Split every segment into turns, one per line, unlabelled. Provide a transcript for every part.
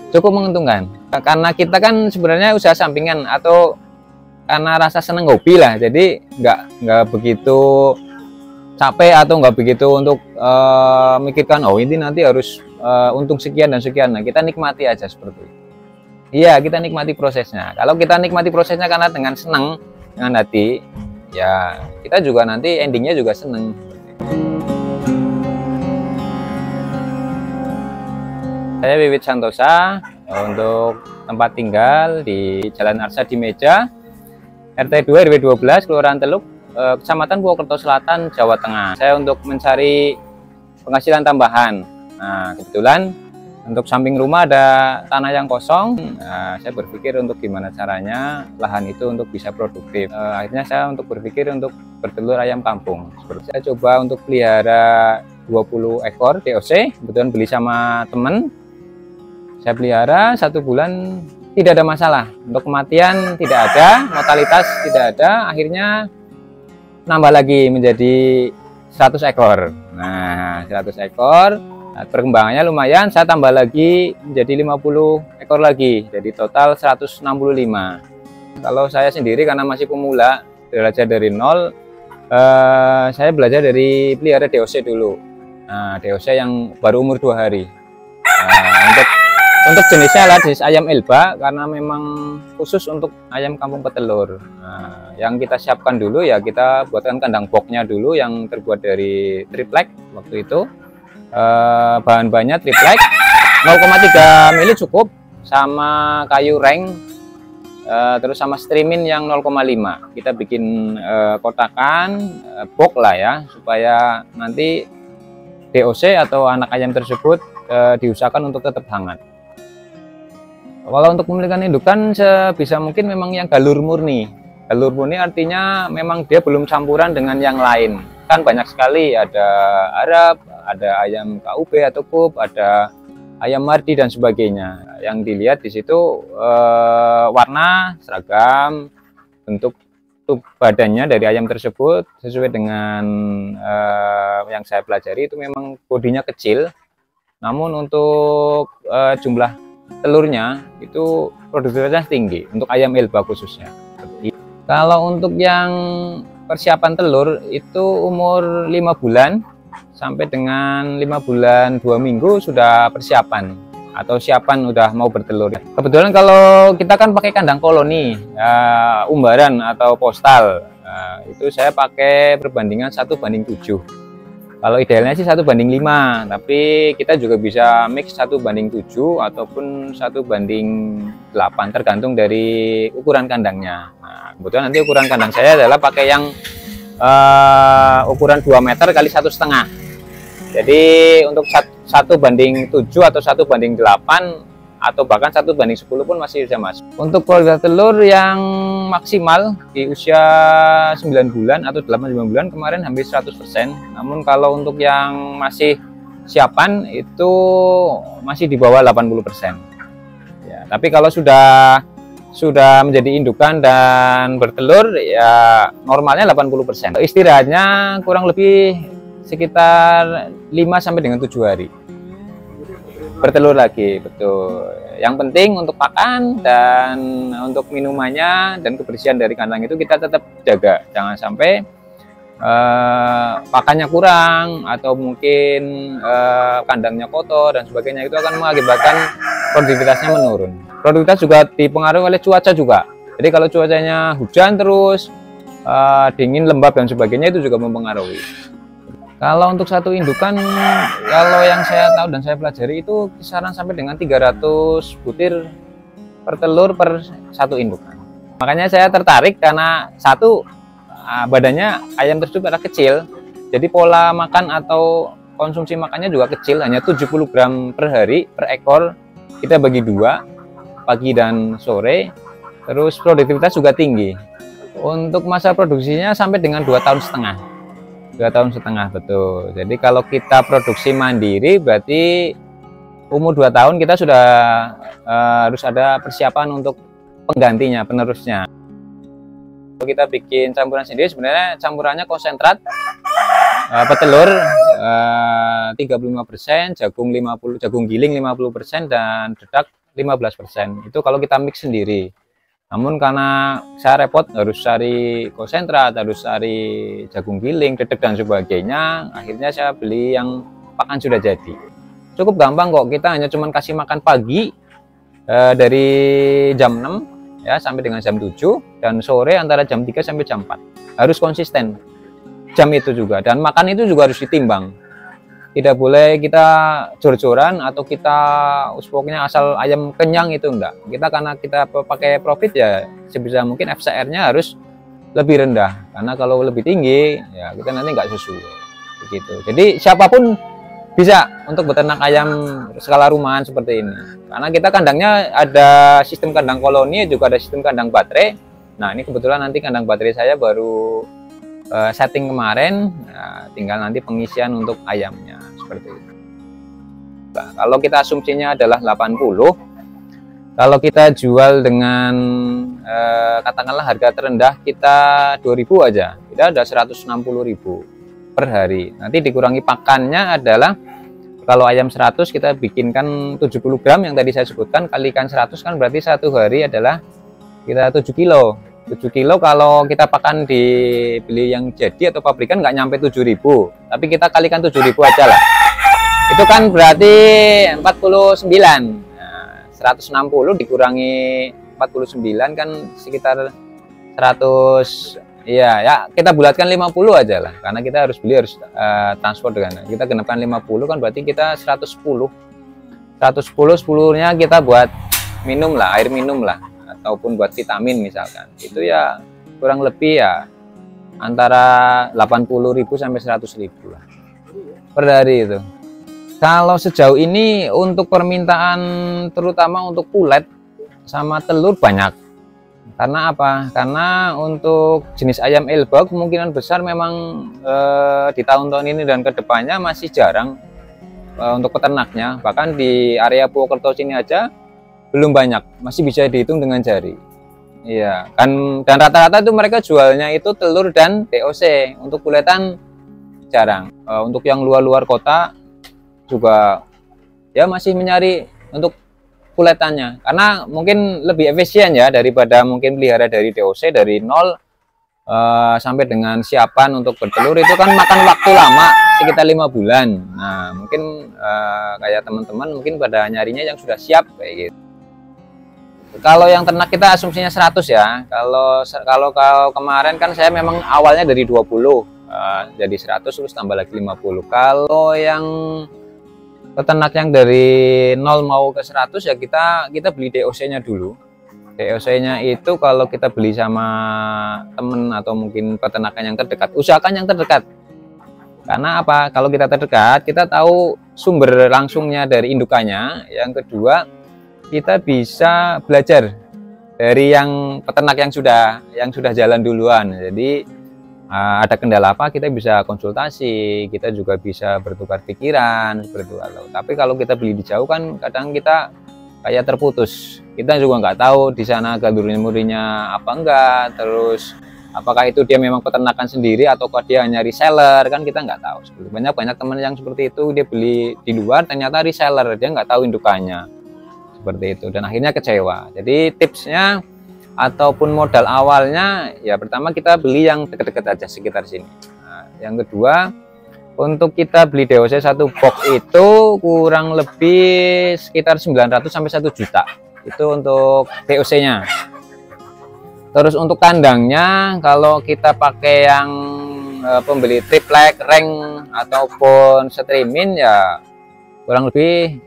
Cukup menguntungkan. Karena kita kan sebenarnya usaha sampingan atau karena rasa seneng hobi lah. Jadi nggak begitu capek atau nggak begitu untuk mikirkan oh ini nanti harus untung sekian dan sekian. Nah, kita nikmati aja seperti itu. Iya, kita nikmati prosesnya. Kalau kita nikmati prosesnya karena dengan senang, dengan hati, ya kita juga nanti endingnya juga seneng. Saya Wiwit Santosa, untuk tempat tinggal di Jalan Arsa di Meja, RT 2 RW 12, Kelurahan Teluk, Kecamatan Purwokerto Selatan, Jawa Tengah. Saya untuk mencari penghasilan tambahan. Nah, kebetulan untuk samping rumah ada tanah yang kosong. Nah, saya berpikir untuk gimana caranya lahan itu untuk bisa produktif. Akhirnya saya untuk berpikir untuk bertelur ayam kampung. Saya coba untuk pelihara 20 ekor DOC, kebetulan beli sama teman. Saya pelihara 1 bulan tidak ada masalah, untuk kematian tidak ada, mortalitas tidak ada. Akhirnya nambah lagi menjadi 100 ekor. Nah, 100 ekor, nah, perkembangannya lumayan. Saya tambah lagi menjadi 50 ekor lagi, jadi total 165. Kalau saya sendiri karena masih pemula, belajar dari nol, saya belajar dari pelihara DOC dulu. Nah, DOC yang baru umur 2 hari. Untuk jenisnya adalah jenis ayam Elba, karena memang khusus untuk ayam kampung petelur. Nah, yang kita siapkan dulu ya kita buatkan kandang boxnya dulu yang terbuat dari triplek waktu itu. Bahan-bahannya triplek 0,3 mili cukup, sama kayu reng, terus sama streamin yang 0,5. Kita bikin kotakan box lah ya, supaya nanti DOC atau anak ayam tersebut diusahakan untuk tetap hangat. Kalau untuk memilihkan indukan sebisa mungkin memang yang galur murni. Galur murni artinya memang dia belum campuran dengan yang lain. Kan banyak sekali, ada Arab, ada ayam KUB atau KUB, ada ayam Mardi dan sebagainya. Yang dilihat di situ warna, seragam, bentuk badannya dari ayam tersebut sesuai dengan yang saya pelajari itu memang bodinya kecil. Namun untuk jumlah telurnya itu produktivitasnya tinggi untuk ayam Elba khususnya. Kalau untuk yang persiapan telur itu umur 5 bulan sampai dengan 5 bulan 2 minggu sudah persiapan atau siapan udah mau bertelur. Kebetulan kalau kita kan pakai kandang koloni, umbaran atau postal, itu saya pakai perbandingan 1:7. Kalau idealnya sih 1:5, tapi kita juga bisa mix 1:7 ataupun 1:8, tergantung dari ukuran kandangnya. Nah, kebetulan nanti ukuran kandang saya adalah pakai yang ukuran 2 meter kali 1,5. Jadi untuk 1:7 atau 1:8 atau bahkan 1:10 pun masih bisa masuk. Untuk kualitas telur yang maksimal di usia 9 bulan atau 8-9 bulan kemarin hampir 100%. Namun kalau untuk yang masih siapan itu masih di bawah 80%. Ya, tapi kalau sudah menjadi indukan dan bertelur ya normalnya 80%. Istirahatnya kurang lebih sekitar 5 sampai dengan 7 hari. Bertelur lagi, betul. Yang penting untuk pakan dan untuk minumannya dan kebersihan dari kandang itu kita tetap jaga. Jangan sampai pakannya kurang atau mungkin kandangnya kotor dan sebagainya, itu akan mengakibatkan produktivitasnya menurun. Produktivitas juga dipengaruhi oleh cuaca juga. Jadi kalau cuacanya hujan terus, dingin, lembab dan sebagainya itu juga mempengaruhi. Kalau untuk satu indukan, kalau yang saya tahu dan saya pelajari itu kisaran sampai dengan 300 butir per telur per satu indukan. Makanya saya tertarik karena satu, badannya ayam tersebut adalah kecil, jadi pola makan atau konsumsi makannya juga kecil, hanya 70 gram per hari per ekor. Kita bagi 2, pagi dan sore. Terus produktivitas juga tinggi. Untuk masa produksinya sampai dengan 2,5 tahun. 2,5 tahun, betul. Jadi kalau kita produksi mandiri berarti umur 2 tahun kita sudah harus ada persiapan untuk penggantinya, penerusnya. Kalau kita bikin campuran sendiri, sebenarnya campurannya konsentrat petelur 35%, jagung giling 50%, dan dedak 15%. Itu kalau kita mix sendiri. Namun karena saya repot harus cari konsentrat, harus cari jagung giling, dedek dan sebagainya, akhirnya saya beli yang pakan sudah jadi. Cukup gampang kok, kita hanya cuman kasih makan pagi dari jam 6 ya sampai dengan jam 7, dan sore antara jam 3 sampai jam 4. Harus konsisten jam itu juga, dan makan itu juga harus ditimbang. Tidak boleh kita jor-joran atau kita pokoknya asal ayam kenyang, itu enggak. Kita karena kita pakai profit ya sebisa mungkin FCR-nya harus lebih rendah, karena kalau lebih tinggi ya kita nanti nggak sesuai begitu. Jadi siapapun bisa untuk beternak ayam skala rumahan seperti ini, karena kita kandangnya ada sistem kandang koloni, juga ada sistem kandang baterai. Nah ini kebetulan nanti kandang baterai saya baru setting kemarin, tinggal nanti pengisian untuk ayamnya seperti itu. Nah, kalau kita asumsinya adalah 80, kalau kita jual dengan katakanlah harga terendah kita 2.000 aja, kita ada 160.000 per hari. Nanti dikurangi pakannya adalah kalau ayam 100 kita bikinkan 70 gram yang tadi saya sebutkan, kalikan 100 kan berarti satu hari adalah kita 7 kilo. 7 kilo kalau kita pakan dibeli yang jadi atau pabrikan nggak nyampe 7.000, tapi kita kalikan 7.000 aja lah. Itu kan berarti 49. Nah, 160 dikurangi 49 kan sekitar 100. Iya ya, kita bulatkan 50 aja lah, karena kita harus beli, harus transport dengan kita genapkan 50 kan berarti kita 110. 10-nya kita buat minum lah, air minum lah, ataupun buat vitamin misalkan. Itu ya kurang lebih ya antara 80.000 sampai 100.000 lah per hari itu. Kalau sejauh ini untuk permintaan terutama untuk pulet sama telur banyak. Karena apa? Karena untuk jenis ayam Elba kemungkinan besar memang di tahun-tahun ini dan kedepannya masih jarang untuk peternaknya. Bahkan di area Purwokerto sini aja belum banyak, masih bisa dihitung dengan jari. Iya, kan, dan rata-rata itu mereka jualnya itu telur dan DOC. Untuk puletan jarang. Untuk yang luar-luar kota juga ya masih menyari untuk puletannya, karena mungkin lebih efisien ya daripada mungkin pelihara dari DOC dari nol sampai dengan siapan untuk bertelur. Itu kan makan waktu lama sekitar 5 bulan. Nah mungkin kayak teman-teman mungkin pada nyarinya yang sudah siap kayak gitu. Kalau yang ternak kita asumsinya 100 ya. Kalau kemarin kan saya memang awalnya dari 20 jadi 100 terus tambah lagi 50. Kalau yang peternak yang dari 0 mau ke 100 ya kita beli DOC-nya dulu. DOC-nya itu kalau kita beli sama temen atau mungkin peternakan yang terdekat, usahakan yang terdekat. Karena apa? Kalau kita terdekat, kita tahu sumber langsungnya dari indukannya. Yang kedua, kita bisa belajar dari yang peternak yang sudah jalan duluan. Jadi ada kendala apa kita bisa konsultasi, kita juga bisa bertukar pikiran seperti itu. Tapi kalau kita beli di jauh kan kadang kita kayak terputus, kita juga nggak tahu di sana gadur-murinya apa enggak, terus apakah itu dia memang peternakan sendiri ataukah dia hanya reseller, kan kita nggak tahu. Banyak teman yang seperti itu, dia beli di luar ternyata reseller, dia nggak tahu indukannya seperti itu, dan akhirnya kecewa. Jadi tipsnya ataupun modal awalnya ya pertama kita beli yang dekat-dekat aja sekitar sini. Nah, yang kedua, untuk kita beli DOC satu box itu kurang lebih sekitar 900 sampai 1 juta. Itu untuk DOC-nya. Terus untuk kandangnya kalau kita pakai yang pembeli triplek, rank ataupun streaming ya kurang lebih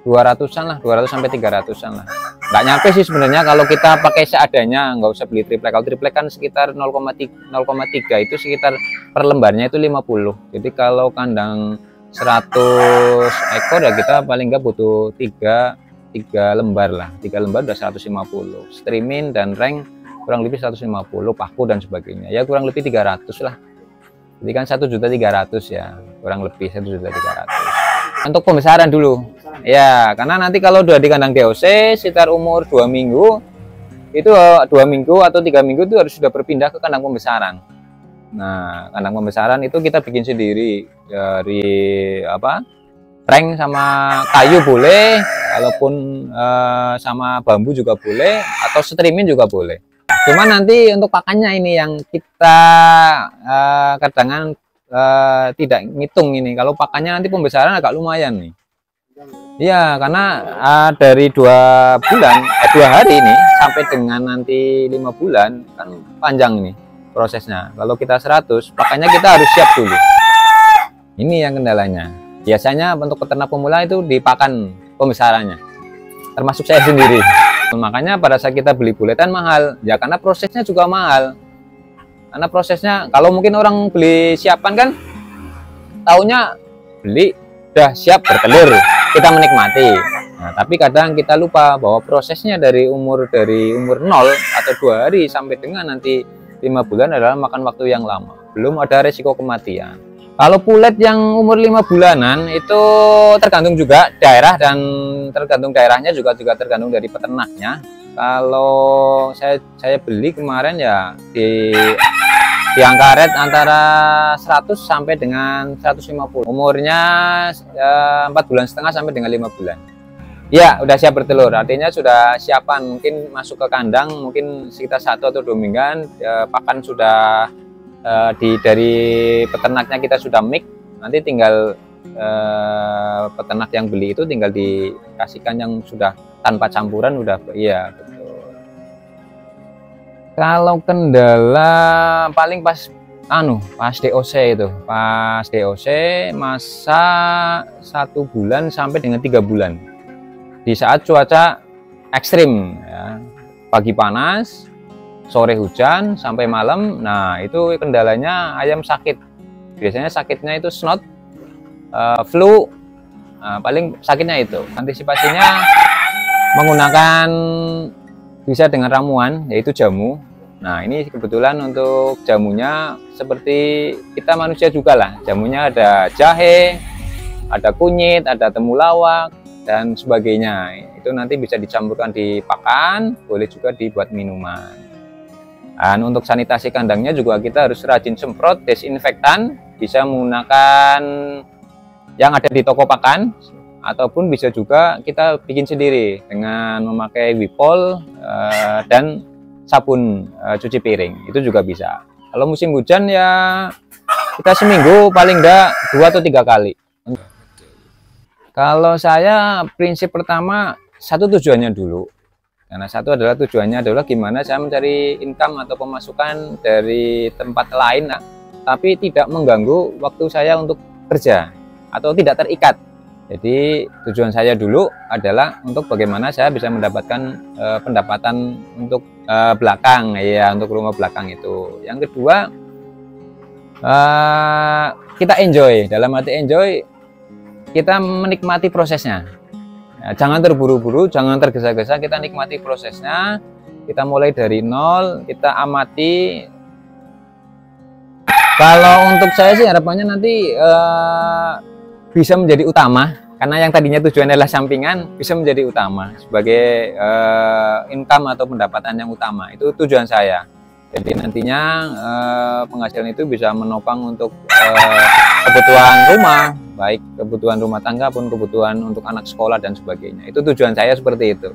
200-an lah, 200 sampai 300-an lah. Nggak nyampe sih sebenarnya kalau kita pakai seadanya, nggak usah beli triplek. Kalau triplek kan sekitar 0,3 itu sekitar per lembarnya itu 50. Jadi kalau kandang 100 ekor ya kita paling nggak butuh 3 lembar lah. 3 lembar udah 150. Streaming dan rank kurang lebih 150, paku dan sebagainya. Ya kurang lebih 300 lah. Jadi kan 1.300.000 ya, kurang lebih 1.300.000. Untuk pembesaran dulu. Ya, karena nanti kalau udah di kandang DOC sekitar umur 2 minggu itu 2 minggu atau 3 minggu itu harus sudah berpindah ke kandang pembesaran. Nah, kandang pembesaran itu kita bikin sendiri dari prank sama kayu boleh, walaupun sama bambu juga boleh, atau streaming juga boleh. Cuma nanti untuk pakannya ini yang kita kadang tidak ngitung ini. Kalau pakannya nanti pembesaran agak lumayan nih. Iya, karena dari 2 hari ini sampai dengan nanti 5 bulan kan panjang ini prosesnya. Kalau kita 100, pakannya kita harus siap dulu. Ini yang kendalanya. Biasanya untuk peternak pemula itu di pakan pembesarannya, termasuk saya sendiri. Makanya pada saat kita beli buletan mahal, ya karena prosesnya juga mahal. Karena prosesnya, kalau mungkin orang beli siapan kan, taunya beli udah siap bertelur, kita menikmati. Nah, tapi kadang kita lupa bahwa prosesnya dari umur 0 atau 2 hari sampai dengan nanti 5 bulan adalah makan waktu yang lama. Belum ada resiko kematian. Kalau pulet yang umur 5 bulanan itu tergantung juga daerah, dan tergantung daerahnya juga tergantung dari peternaknya. Kalau saya beli kemarin ya di angka red antara 100 sampai dengan 150. Umurnya 4,5 bulan sampai dengan 5 bulan. Ya, udah siap bertelur. Artinya sudah siapan, mungkin masuk ke kandang mungkin sekitar 1 atau 2 mingguan. Pakan sudah dari peternaknya kita sudah mix, nanti tinggal peternak yang beli itu tinggal dikasihkan yang sudah tanpa campuran, udah. Iya, betul. Kalau kendala paling pas DOC itu, pas DOC masa 1 bulan sampai dengan 3 bulan, di saat cuaca ekstrim ya, pagi panas, sore hujan sampai malam. Nah, itu kendalanya ayam sakit. Biasanya sakitnya itu snot, flu. Nah, paling sakitnya itu. Antisipasinya menggunakan bisa dengan ramuan, yaitu jamu. Nah, ini kebetulan untuk jamunya seperti kita manusia juga lah. Jamunya ada jahe, ada kunyit, ada temulawak, dan sebagainya. Itu nanti bisa dicampurkan di pakan, boleh juga dibuat minuman. Dan untuk sanitasi kandangnya juga kita harus rajin semprot desinfektan, bisa menggunakan yang ada di toko pakan, ataupun bisa juga kita bikin sendiri dengan memakai Wipol dan sabun cuci piring, itu juga bisa. Kalau musim hujan ya kita seminggu paling enggak 2 atau 3 kali. Kalau saya prinsip pertama, satu tujuannya dulu. Karena satu adalah tujuannya adalah gimana saya mencari income atau pemasukan dari tempat lain, tapi tidak mengganggu waktu saya untuk kerja atau tidak terikat. Jadi tujuan saya dulu adalah untuk bagaimana saya bisa mendapatkan pendapatan untuk belakang, ya, untuk rumah belakang itu. Yang kedua, kita enjoy. Dalam arti enjoy, kita menikmati prosesnya. Ya, jangan terburu-buru, jangan tergesa-gesa, kita nikmati prosesnya. Kita mulai dari nol, kita amati. Kalau untuk saya sih harapannya nanti bisa menjadi utama, karena yang tadinya tujuan adalah sampingan, bisa menjadi utama sebagai income atau pendapatan yang utama. Itu tujuan saya. Jadi nantinya penghasilan itu bisa menopang untuk kebutuhan rumah, baik kebutuhan rumah tangga pun kebutuhan untuk anak sekolah dan sebagainya. Itu tujuan saya seperti itu.